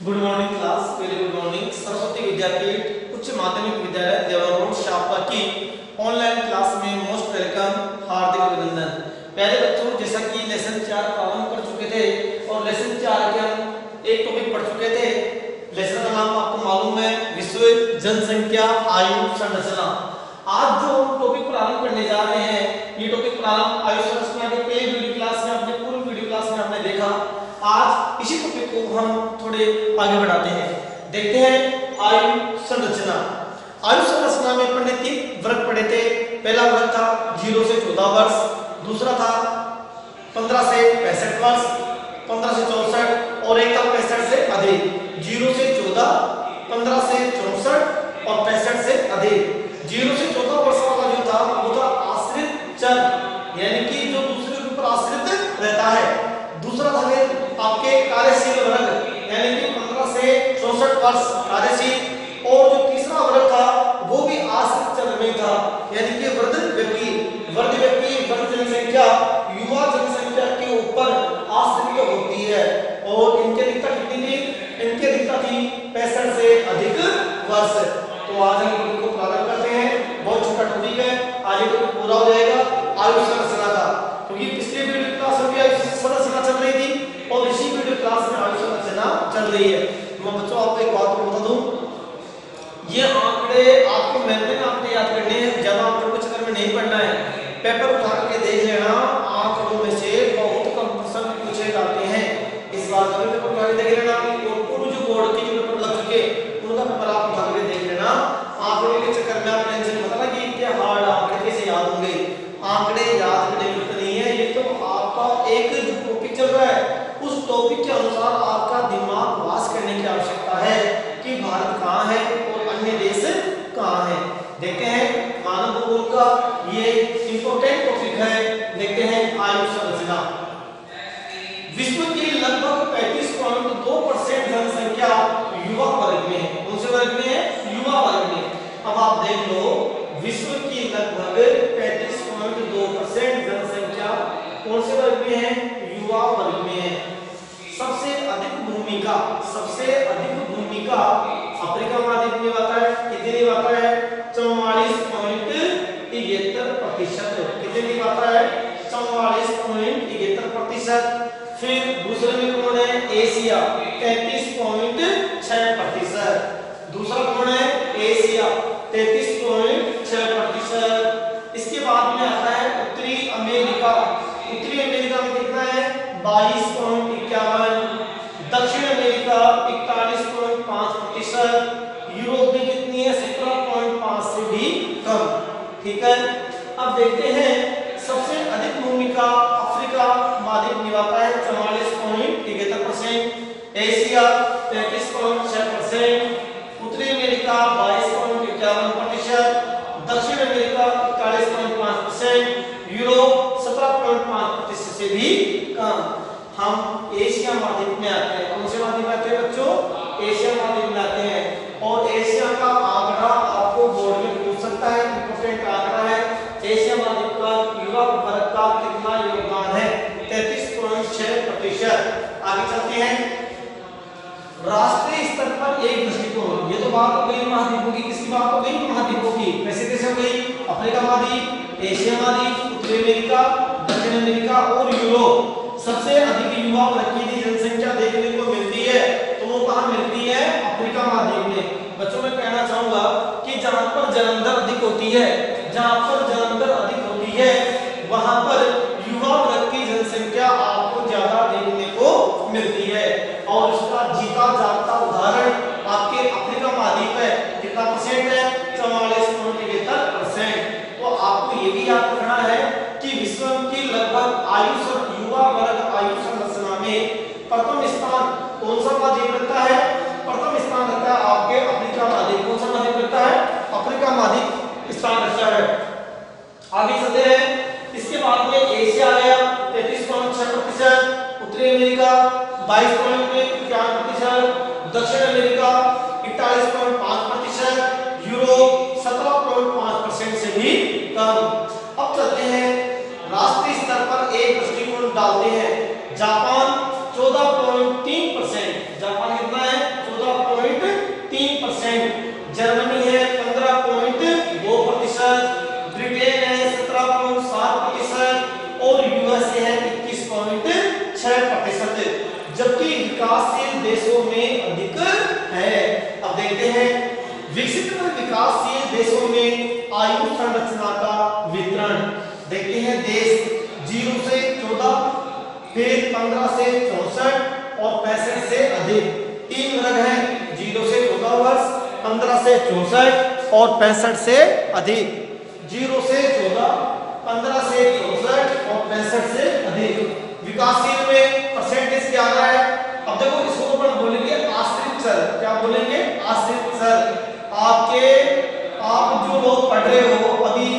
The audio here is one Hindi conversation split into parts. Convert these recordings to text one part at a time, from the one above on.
Good morning class, very good morning. Saraswati Vidyapeeth उच्च माध्यमिक विद्यालय देवरा रोड शापा की ऑनलाइन क्लास में मोस्ट वेलकम, हार्दिक अभिनंदन। प्यारे बच्चों, जैसा कि लेसन 4 प्रारंभ कर चुके थे और लेसन 4 के हम एक टॉपिक पढ़ चुके थे। लेसन का नाम आपको मालूम है, विश्व जनसंख्या आयु संरचना। आज जो हम टॉपिक प्रारंभ करने जा रहे हैं, ये टॉपिक प्रारंभ आयु संरचना के पहले वीडियो क्लास में आपने पूर्व वीडियो क्लास में आपने देखा। आज इसी टॉपिक को हम थोड़े आगे बढ़ाते हैं। देखते हैं आयु संरचना। आयु संरचना में अपने 3 वर्ग पढ़े थे। पहला वर्ग था 0 से 14 वर्ष, दूसरा था 15 से 65 वर्ष, 15 से 64 और एक था 65 से अधिक। 0 से 14, 15 से 64 और 65 से अधिक। 0 से 14 वर्ष वाला जो था वो था आश्रित चर, यानी कि जो दूसरे के ऊपर आश्रित रहता है। दूसरा था आपके कार्यशील वर्ग, यानी कि 15 से 64 वर्ष कार्यशील। और जो तीसरा वर्ग था वो भी आश्रित चर में था, यानी कि वृद्ध व्यक्ति। वृद्ध व्यक्ति, वृद्ध जनसंख्या युवा जनसंख्या के ऊपर आश्रित होती है। और इनकी अधिकता कितनी थी? इनकी अधिकता थी 65 से अधिक वर्ष। तो आज हम टॉपिक को प्रारंभ करते हैं। बहुत छोटा टॉपिक है, आज ये टॉपिक पूरा हो जाएगा आयु संरचना का, क्योंकि पिछले वीडियो क्लास में भी आयु संरचना चल रही थी और इसी वीडियो क्लास में आयु संरचना चल रही है। मैं बच्चों आपको एक बात बता दूं, ये आंकड़े आपको मैंने आंकड़े याद करने हैं, ज्यादा आंकड़ों के चक्कर में नहीं पढ़ना है। पेपर उठा के देख लेना, आंकड़ों में से बहुत कम प्रश्न पूछे जाते हैं। इस बार का पेपर उठा के देख लेना, और पूर्व जो बोर्ड के जो पेपर लग चुके उनका पेपर आप उठा के देख लेना। आंकड़ों के चक्कर में आप टेंशन मत लेना कि इतने हार्ड आंकड़े कैसे याद होंगे। आंकड़े याद करने की जरूरत नहीं है, ये तो आपका एक जो टॉपिक चल रहा है उस टॉपिक के अनुसार आपका दिमाग वास करने की आवश्यकता है कि भारत कहाँ है और अन्य देश कहाँ है। देखते हैं मानव भूगोल का ये इंपॉर्टेंट टॉपिक है। देखते हैं आयु संरचना। विश्व की लगभग 35.2% जनसंख्या युवा वर्ग में है। कौन से वर्ग में है? युवा वर्ग में। अब आप देख लो, विश्व की लगभग 35.2% जनसंख्या कौन से वर्ग में है? युवा वर्ग में है। सबसे अधिक भूमिका अफ्रीका महाद्वीप में आता है। कितने आता है? 44.73%। कितने आता है? 44.73%। फिर दूसरे में कौन है? एशिया, 33.6%। दूसरा कौन है? एशिया, 33.6%। इसके बाद में आता है उत्तरी अमेरिका। उत्तरी अमेरिका में कितना है? 22.51। दक्षिण अमेरिका 41.5%। यूरोप में कितनी है? 17.5 से भी कम। ठीक है, अब देखते हैं सबसे अधिक भूमिका अफ्रीका महाद्वीप निभाता है 44.73%, एशिया 33.6%, उत्तरी अमेरिका 22.51%, दक्षिण अमेरिका 41.5%, यूरोप 17.5% से भी कम। हम एशिया महाद्वीप में आते हैं। कौन से महाद्वीप आते हैं बच्चों? एशिया महाद्वीप में आते हैं। और एशिया का आंकड़ा आपको बोर्ड में पूछ सकता है, इंपॉर्टेंट आंकड़ा है। एशिया महाद्वीप का युवा वर्ग का कितना योगदान है? 33.6%। आगे चलते हैं। राष्ट्रीय स्तर पर एक दृष्टिकोण। ये तो बात हो गई महाद्वीपों की। किसकी बात हो गई? महाद्वीपों की। कैसे कैसे हो गई? अफ्रीका महाद्वीप, एशिया महाद्वीप, उत्तरी अमेरिका, दक्षिण अमेरिका और यूरोप। सबसे अधिक युवा वर्ग की जनसंख्या देखने को मिलती है, तो वो कहाँ मिलती है? अफ्रीका महाद्वीप में। बच्चों मैं कहना चाहूंगा कि जहां पर जन्म दर अधिक होती है, वहां पर युवा वर्ग की जनसंख्या आपको ज्यादा देखने को मिलती है। और उसका जीता जागता उदाहरण आपके अफ्रीका महाद्वीप है। कितना परसेंट है? 44.73%। तो आपको ये भी याद रखना है कि विश्व की लगभग युवा वर्ग आयु संरचना में प्रथम स्थान कौन सा महाद्वीप रखता है? प्रथम स्थान रखता है आपके अफ्रीका महाद्वीप। कौन सा महाद्वीप रखता है? अफ्रीका महाद्वीप स्थान रखता है। आगे चलते हैं। इसके बाद में एशिया आ गया 33.6%, उत्तरी अमेरिका 22.51%, दक्षिण अमेरिका 41.5%, यूरोप 17.5% से भी कम। अब चलते हैं राष्ट्रीय स्तर पर एक दृष्टिकोण डालते हैं। जापान 14.3%। जापान कितना है? 6%, जबकि विकासशील देशों में अधिक है। अब देखते हैं विकसित व विकासशील देशों में आयु संरचना का वितरण। देखते हैं देश 0 से 14, फिर 15 से 64 और 65 से अधिक। 3 वर्ग हैं, 0 से 14 वर्ष, 15 से 64 और 65 से अधिक। 0 से 14, 15 से 64 और 65 से अधिक। विकासशील में परसेंटेज क्या आ रहा है? अब देखो इसको अपन बोलेंगे आश्रित चर। क्या बोलेंगे? आश्रित चर। आप जो लोग पढ़ रहे हो अभी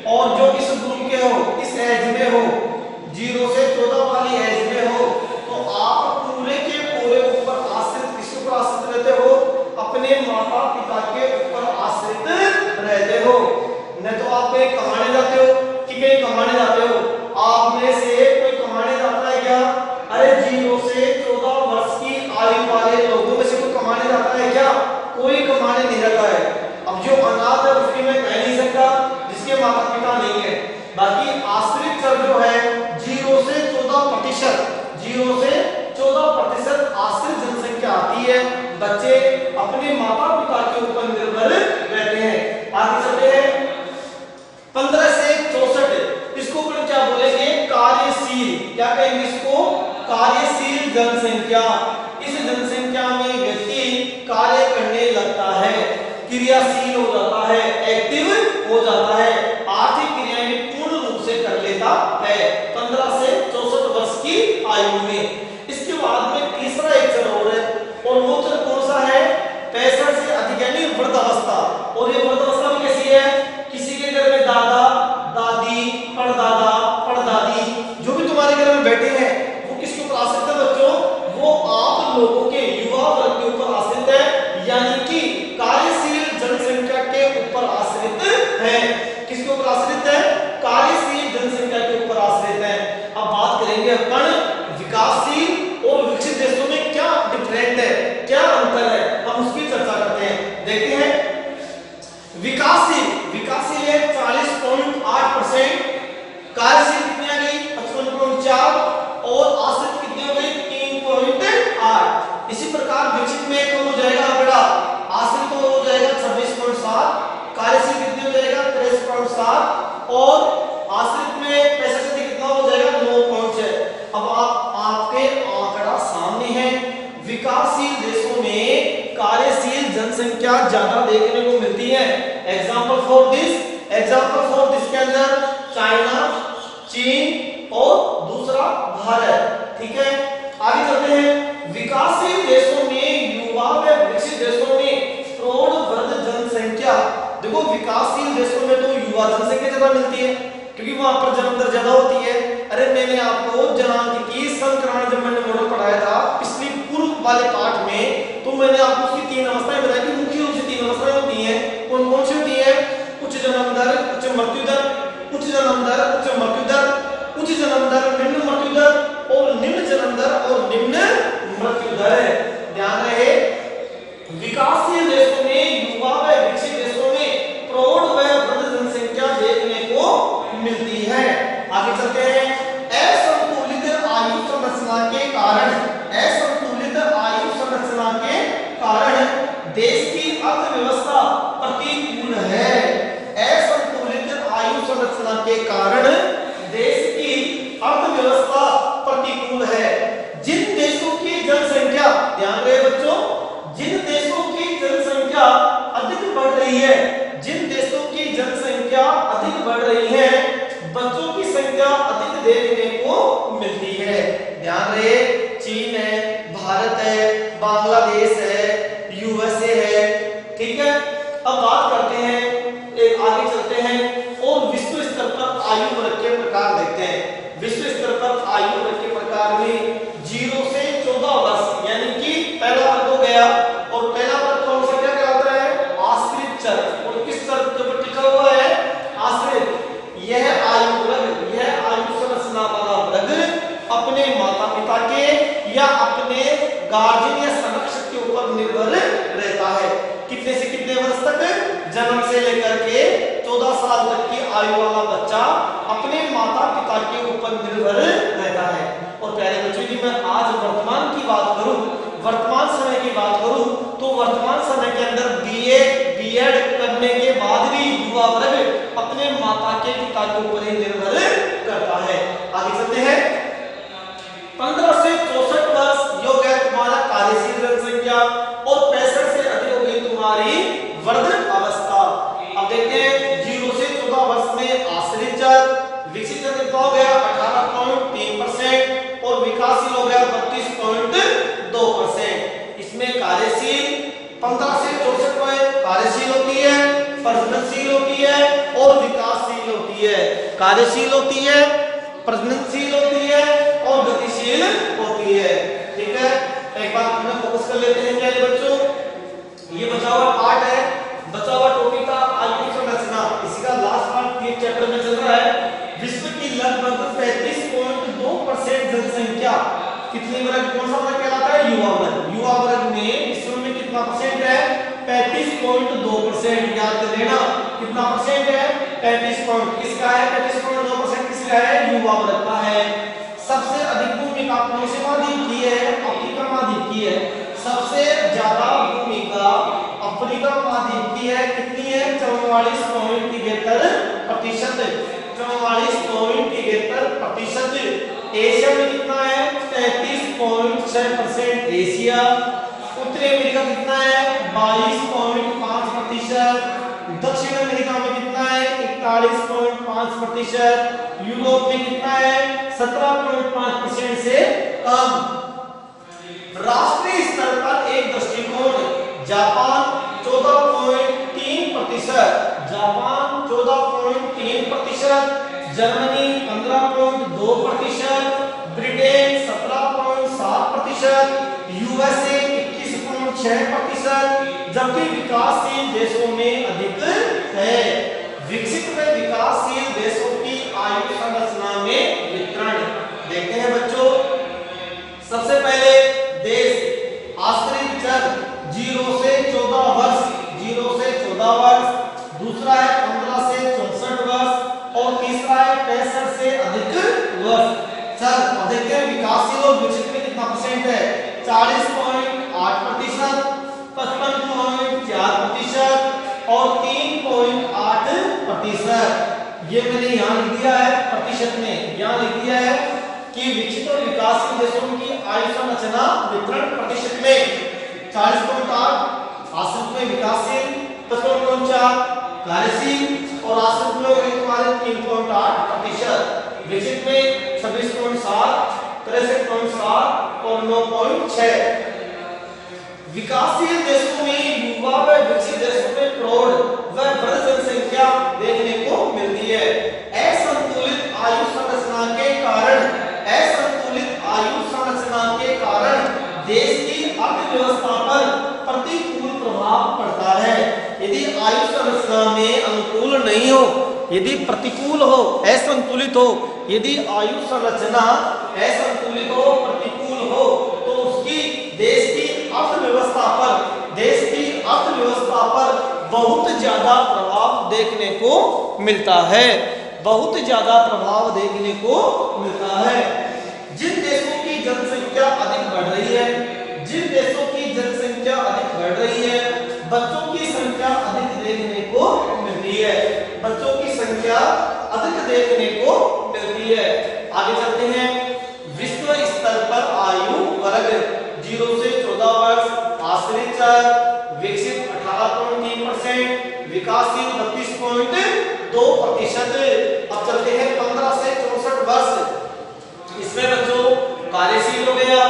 और जो इस ग्रुप के हो, इस एज में हो, 0 से 14 वाली एज में हो, तो आप पूरे के पूरे ऊपर आश्रित, किसके ऊपर आश्रित रहते हो? अपने माता पिता के ऊपर आश्रित रहते हो। न तो आप कहीं कमाने जाते हो कि कहीं कमाने जाते हो? आप में से कोई कमाने जाता है क्या? अरे 0 से 14 वर्ष की आयु वाले लोगों में से कोई कमाने जाता है क्या? कोई कमाने नहीं जाता है। अब जो अनाथ है उसकी मैं कह नहीं सकता, जिसके माता पिता नहीं है। बाकी आश्रित चर जो है 0 से 14%, 0 से 14% आश्रित जनसंख्या आती है। बच्चे अपने माता पिता के ऊपर निर्भर रहते हैं। आगे चलते हैं 15 से 64, इसको अपन क्या बोलेंगे? कार्यशील। क्या कहेंगे इसको? कार्यशील जनसंख्या। इस जनसंख्या में व्यक्ति कार्य करने लगता है, क्रियाशील हो जाता है, एक्टिव हो जाता है, आर्थिक क्रियाएं भी पूर्ण रूप से कर लेता है 15 से 64 वर्ष की आयु में। इसके बाद में तीसरा एक चर और है, और वो चर कौन सा है? 65 से अधिक यानी वृद्धावस्था। और ये वृद्धावस्था में कैसी है? किसी के घर में दादा दादी, परदादा परदादी, जो भी तुम्हारे घर में बैठे हैं वो किसके ऊपर आश्रित है बच्चों? वो आप लोगों के युवा वर्ग के ऊपर आश्रित है, यानी कि कार्यशील जनसंख्या के ऊपर आश्रित है। किसके ऊपर आश्रित है? कार्यशील जनसंख्या के ऊपर आश्रित है। अब बात करेंगे अपन विकासशील और विकसित देशों में क्या डिफरेंट है, क्या अंतर है, हम उसकी चर्चा करते हैं। देखते हैं विकासशील है 40.8%, कार्यशील कितनी आ गई? 55.4, और आश्रित कितनी हो गई? 3.8। इसी प्रकार विकसित में कम हो जाएगा आंकड़ा, आश्रित तो हो जाएगा 26.7, कार्यशील कितनी हो जाएगा? 23.7, और आश्रित में 65 से कितना हो जाएगा? 9.6। अब आपके आंकड़ा सामने है। विकासशील देशों में कार्यशील जनसंख्या ज्यादा देखने को मिलती है। एग्जाम्पल फॉर दिस के अंदर चाइना, चीन और दूसरा भारत। ठीक है, आगे चलते हैं। विकासशील देशों में युवा व विकसित देशों में प्रौढ़ वर्ग जनसंख्या। देखो विकासशील देशों में तो युवा जनसंख्या ज्यादा मिलती है क्योंकि वहां पर जन्म दर ज्यादा होती है। अरे मैंने आपको जनांक की संक्रमण जब मैंने मॉडल पढ़ाया था पिछली पूर्व वाले पाठ में, तो मैंने आपको उसकी 3 अवस्थाएं बताई थी। मुख्य रूप से 3 अवस्थाएं होती हैं। कौन कौन सी होती है? उच्च जन्म दर, उच्च मृत्यु दर, उच्च जन्म दर, उच्च मृत्यु दर, उच्च जन्म दर, निम्न मृत्यु दर, और निम्न जन्म दर और निम्न मृत्यु दर। ध्यान रहे विकासशील देशों में युवा व विकसित देशों में प्रौढ़ व वृद्ध जनसंख्या देखने को मिलती है। आगे चलते हैं। असंतुलित आयु संरचना के कारण देश की अर्थव्यवस्था प्रतिकूल है। असंतुलित आयु संरचना के कारण देश की अर्थव्यवस्था प्रतिकूल है। जिन देशों की जनसंख्या, ध्यान रहे बच्चों, जिन देशों की जनसंख्या अधिक बढ़ रही है, जिन देशों की जनसंख्या अधिक बढ़ रही है, बच्चों की संख्या अधिक देखने को मिलती है। ध्यान रहे चीन है, भारत है, बांग्लादेश है, यूएसए है। ठीक है, अब बात करते हैं, एक आगे चलते हैं और विश्व स्तर पर आयु वर्ग के प्रकार देखते हैं। विश्व स्तर पर आयु वर्ग के प्रकार में 0 से 14 वर्ष यानी कि पहला वर्ग हो गया, और पहला वर्ग कौन सा क्या कहलाता है? आश्रित चर। और किस चर पर टिका हुआ है? आश्रित। यह आयु वर्ग, यह आयु संरचना वाला वर्ग अपने माता पिता के या अपने गार्जियन या संरक्षक के ऊपर निर्भर रहता है। कितने से कितने वर्ष तक? जन्म से लेकर के 14 साल तक की आयु वाला बच्चा अपने माता पिता के ऊपर निर्भर रहता है। और प्यारे बच्चों समय के अंदर बीए बीएड करने के बाद भी युवा वर्ग अपने माता के पिता के ऊपर ही निर्भर करता है। आगे चलते हैं। 15 से 64 वर्ष ये हो गया तुम्हारा कार्यशील जनसंख्या और 65 से अधिक हो गई तुम्हारी वर्ध अवस्था। अब देखते हैं 0 से 14 वर्ष में आश्रित चर, विकसित चर कितना हो गया 18.3% और विकासशील हो गया 32.2%। इसमें कार्यशील 15 से 64 में कार्यशील होती है, प्रजननशील होती है और विकासशील होती है। कार्यशील होती है, प्रजननशील होती है और गतिशील होती है। ठीक है, एक बात अपना फोकस कर लेते हैं प्यारे बच्चों। ये बचा हुआ पार्ट है, बचा हुआ टॉपिक था आयु संरचना, इसी का लास्ट पार्ट ये चैप्टर में चल रहा है। विश्व की लगभग 35.2% जनसंख्या कितनी वर्ग, कौन सा वर्ग कहलाता है, युवा वर्ग। युवा वर्ग में विश्व में कितना परसेंट है, 35.2%। याद कर लेना कितना परसेंट है, 35 किसका है, 35.2% किसका है, युवा वर्ग का है। सबसे अधिक भूमिका कौन से महाद्वीप की है, अफ्रीका महाद्वीप की है। सबसे ज्यादा भूमिका अफ्रीका महाद्वीप की है, कितनी है, 44.73%। 44.73%। एशिया में कितना है, 33.6%। एशिया। उत्तरी अमेरिका कितना है, 22.5%। दक्षिण अमेरिका में कितना है, 41.5%। यूरोप में कितना है, 17.5% से कम। राष्ट्रीय स्तर पर एक दृष्टिकोण, Japan 14.3%, Japan 14.3%, Germany 15.2%, Britain 17.7%, USA 21.6%, जबकि विकासशील देशों में अधिक है। विकसित में विकासशील देशों की आयु संरचना में वितरण देखते हैं बच्चों। सबसे पहले देश आश्रित चर 0 से 14 वर्ष, 0 से 14 वर्ष। दूसरा है 15 से 64 वर्ष और तीसरा है 65 से अधिक वर्ष। चर देखते हैं विकासशील और विकसित में कितना परसेंट है, 40.8%, 55.4% और 3.8%। ये मैंने यहाँ लिख दिया है प्रतिशत में, यहाँ लिख दिया है कि विकसित और विकासशील देशों की आयु संरचना वितरण प्रतिशत में 40.8, आश्रित में विकासशील 55.4, कार्यशील और आश्रित में तुम्हारे 3.8%, विकसित में 26.7, 63.7 और 9.6। विकासशील देशों में युवा व विकसित देशों में प्रौढ़ व वृद्ध जनसंख्या देखने को मिलती है। असंतुलित आयु संरचना के कारण, असंतुलित आयु संरचना के कारण देश की अर्थव्यवस्था पर प्रतिकूल प्रभाव पड़ता है। यदि आयु संरचना में अनुकूल नहीं हो, यदि प्रतिकूल हो, असंतुलित हो, यदि आयु संरचना असंतुलित हो, प्रतिकूल हो, तो उसकी देश की अर्थव्यवस्था पर, देश की अर्थव्यवस्था पर बहुत ज्यादा प्रभाव देखने को मिलता है, बहुत ज्यादा प्रभाव देखने को मिलता है। जिन देशों की जनसंख्या अधिक बढ़ रही है, जिन देशों की जनसंख्या अधिक बढ़ रही है, बच्चों की संख्या अधिक देखने को मिलती है, बच्चों की संख्या अधिक देखने को मिलती है। आगे चलते हैं। विश्व स्तर पर आयु वर्ग 0 से 14 वर्ष, आश्रित चर, विकसित 18.3%, विकासशील 32.2%। अब चलते हैं 15 से 64 वर्ष। इसमें बच्चों कार्यशील हो गया,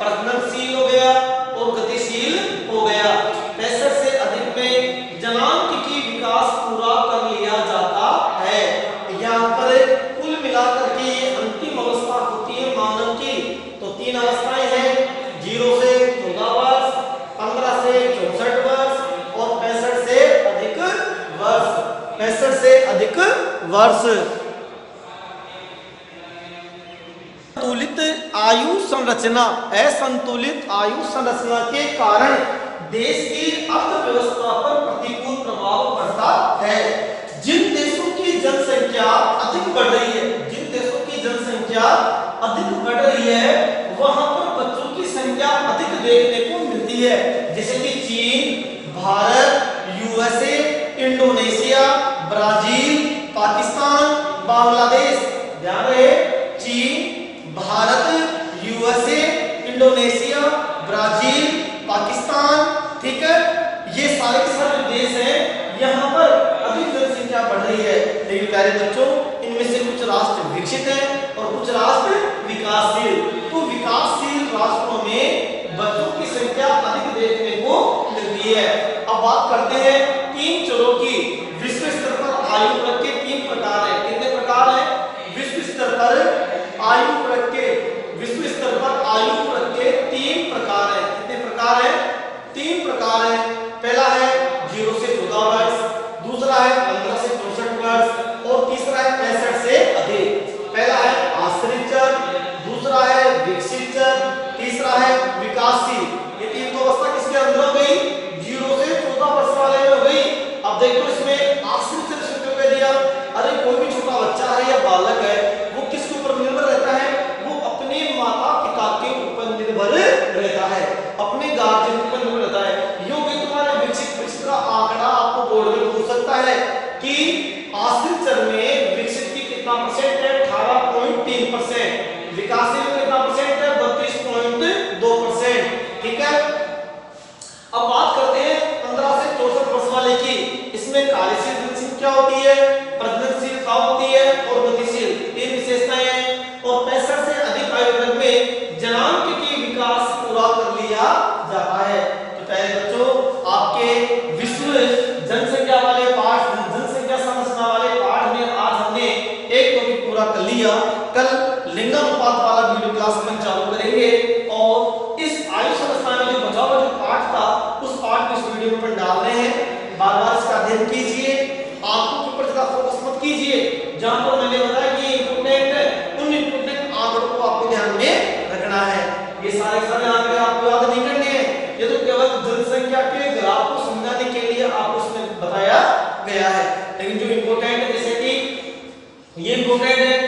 प्रजननशील हो गया और गतिशील हो गया। 65 से अधिक में जनांत्रिकी विकास पूरा कर लिया जाता है। यहाँ पर कुल मिलाकर के ये अंतिम अवस्था होती है मानव की। तो 3 अवस्थाएं हैं, 0 से 14 वर्ष, 15 से 64 वर्ष और 65 से अधिक वर्ष, 65 से अधिक वर्ष। असंतुलित आयु संरचना, असंतुलित आयु संरचना के कारण देश की अर्थव्यवस्था पर प्रतिकूल प्रभाव पड़ता है। जिन देशों की जनसंख्या अधिक बढ़ रही है, जिन देशों की जनसंख्या अधिक बढ़ रही है, वहां पर बच्चों की संख्या अधिक देखने को मिलती है। जैसे कि चीन, USA, Indonesia, Brazil, Pakistan, Bangladesh. ध्यान रहे, चीन, Bharat, USA, Indonesia, Brazil, Pakistan, ठीक है, ये सारे के सारे देश हैं, यहाँ पर अधिक जनसंख्या बढ़ रही है। लेकिन प्यारे बच्चों, इनमें से कुछ राष्ट्र विकसित हैं और कुछ राष्ट्र विकासशील। तो विकासशील राष्ट्रों में बच्चों की संख्या अधिक देखने को मिलती है। अब बात करते हैं तीन चरों की। विश्व स्तर पर आयु वर्ग के तीन प्रकार हैं। कितने प्रकार हैं? विश्व स्तर पर आयु वर्ग के तीन प्रकार हैं। कितने प्रकार हैं? तीन प्रकार हैं। पहला है 0 से 14 वर्ष, दूसरा है 15 से 64 वर्ष और तीसरा है 65 से अधिक। पहला है आश्रित चर, दूसरा है विकसित चर, तीसरा है विकासशील। ये तीन तो अवस्था किसके अंदर हो गई? 0 से 14 वर्ष वाले में हो गई। अब देखो इसमें आश्रित चर क्यों कह दिया? अरे कोई भी छोटा बच्चा है या बालक है, वो किसके ऊपर निर्भर रहता है? वो अपने माता पिता के ऊपर निर्भर रहता है, अपने गार्जियन पर निर्भर रहता है। यूं भी तुम्हारे विकसित का आंकड़ा आपको बोर्ड में पूछ सकता है कि आश्रित चर में विकसित की कितना परसेंट है? 18.3%। विकासशील में कितना परसेंट है? 32.2%। ठीक है, अब बात करते हैं 15 से 64 वर्ष वाले की। इसमें कार्यशील जनसंख्या होती है, प्रजननशीलता होती है और गतिशील, तीन विशेषताएं हैं। और 65 से अधिक आयु वर्ग में जनांक की विकास पूरा कर लिया जाता है। तो पहले बच्चों, आपके विश्व जनसंख्या वाले पाठ, जनसंख्या संरचना वाले पाठ में आज हमने एक टॉपिक पूरा कर लिया। कल लिंगानुपात वाला वीडियो क्लास में चालू करेंगे और इस आयु संरचना में जो बचा हुआ जो पाठ था, उस पाठ को इस वीडियो में डाल रहे हैं। बार-बार इसका अध्ययन कीजिए, आंकड़ों के ऊपर ज्यादा फोकस मत कीजिए। जहां पर मैंने बताया कि इंपोर्टेंट है, उन इंपोर्टेंट आंकड़ों को आपको ध्यान में रखना है। ये सारे आंकड़े आपको याद नहीं करने हैं, ये तो केवल जनसंख्या के ग्राफ को समझाने के लिए आपको उसमें बताया गया है। लेकिन जो इंपोर्टेंट है, जैसे कि ये इंपोर्टेंट है